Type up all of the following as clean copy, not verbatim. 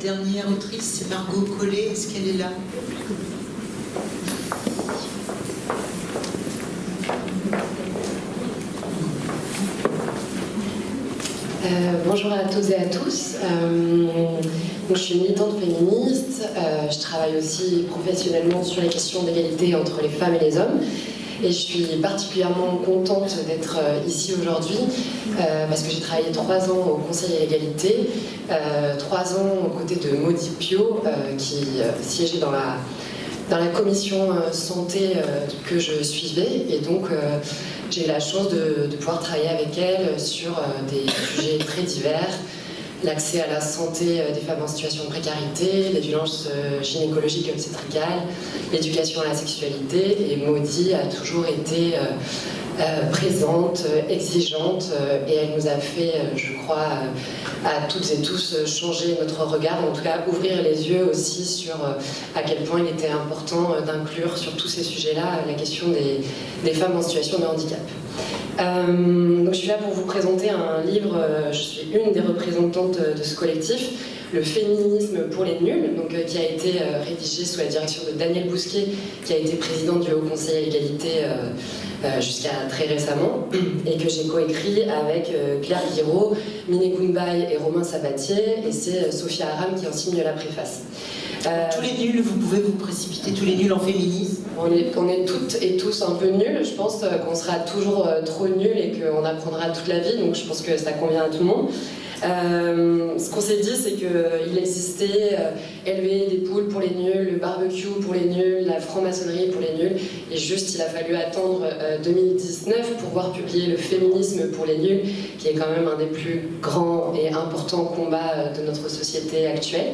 dernière autrice, c'est Margot Collet. Est-ce qu'elle est là? Bonjour à toutes et à tous. Donc, je suis militante féministe. Je travaille aussi professionnellement sur les questions d'égalité entre les femmes et les hommes. Et je suis particulièrement contente d'être ici aujourd'hui parce que j'ai travaillé 3 ans au Conseil à l'égalité, 3 ans aux côtés de Maudy Piot qui siégeait dans la commission santé que je suivais. Et donc j'ai eu la chance de pouvoir travailler avec elle sur des sujets très divers. L'accès à la santé des femmes en situation de précarité, les violences gynécologiques et obstétricales, l'éducation à la sexualité. Et Maudy a toujours été présente, exigeante, et elle nous a fait, je crois, à toutes et tous changer notre regard, en tout cas ouvrir les yeux aussi sur à quel point il était important d'inclure sur tous ces sujets-là la question des femmes en situation de handicap. Donc je suis là pour vous présenter un livre, je suis une des représentantes de ce collectif, Le féminisme pour les nuls, donc, qui a été rédigé sous la direction de Danielle Bousquet, qui a été présidente du Haut Conseil à l'égalité jusqu'à très récemment, et que j'ai coécrit avec Claire Guiraud, Miné Gounbaye et Romain Sabatier, et c'est Sophia Aram qui en signe la préface. Tous les nuls, vous pouvez vous précipiter, tous les nuls en féminisme? On est toutes et tous un peu nuls. Je pense qu'on sera toujours trop nuls et qu'on apprendra toute la vie, donc je pense que ça convient à tout le monde. Ce qu'on s'est dit, c'est qu'il existait élever des poules pour les nuls, le barbecue pour les nuls, la franc-maçonnerie pour les nuls, et juste il a fallu attendre 2019 pour voir publier Le féminisme pour les nuls, qui est quand même un des plus grands et importants combats de notre société actuelle.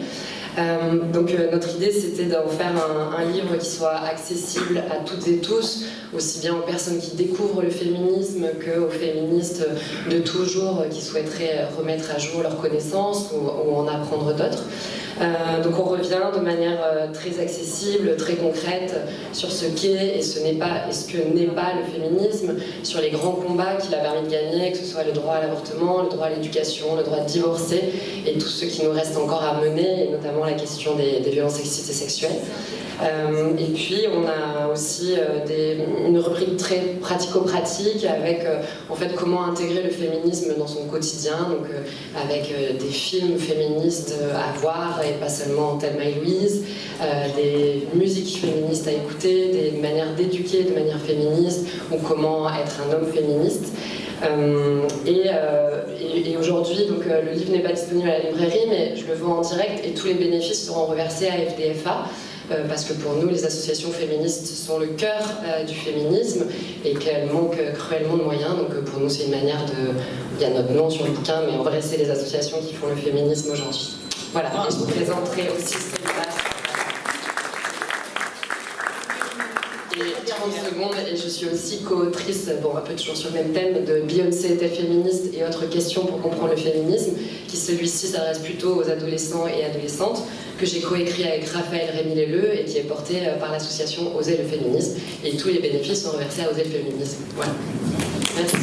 Donc notre idée, c'était d'en faire un livre qui soit accessible à toutes et tous, aussi bien aux personnes qui découvrent le féminisme qu'aux féministes de toujours qui souhaiteraient remettre à jour leurs connaissances ou en apprendre d'autres. Donc on revient de manière très accessible, très concrète sur ce qu'est et ce que n'est pas le féminisme, sur les grands combats qu'il a permis de gagner, que ce soit le droit à l'avortement, le droit à l'éducation, le droit de divorcer et tout ce qui nous reste encore à mener, et notamment la question des violences sexistes et sexuelles. Et puis on a aussi une rubrique très pratico-pratique avec en fait comment intégrer le féminisme dans son quotidien, donc avec des films féministes à voir et pas seulement Thelma et Louise, des musiques féministes à écouter, des manières d'éduquer de manière féministe, ou comment être un homme féministe. Et aujourd'hui, donc, le livre n'est pas disponible à la librairie, mais je le vends en direct et tous les bénéfices seront reversés à FDFA. Parce que pour nous, les associations féministes sont le cœur du féminisme et qu'elles manquent cruellement de moyens. Donc pour nous, c'est une manière de... Il y a notre nom sur le bouquin, mais en vrai, c'est les associations qui font le féminisme aujourd'hui. Voilà, et je vous présenterai aussi Célibat. Et 30 secondes, et je suis aussi co-autrice, bon, un peu toujours sur le même thème, de Beyoncé est-elle féministe et autres questions pour comprendre le féminisme, qui celui-ci s'adresse plutôt aux adolescents et adolescentes, que j'ai coécrit avec Raphaël Rémy-Leleu et qui est porté par l'association Oser le féminisme. Et tous les bénéfices sont reversés à Oser le féminisme. Voilà. Merci.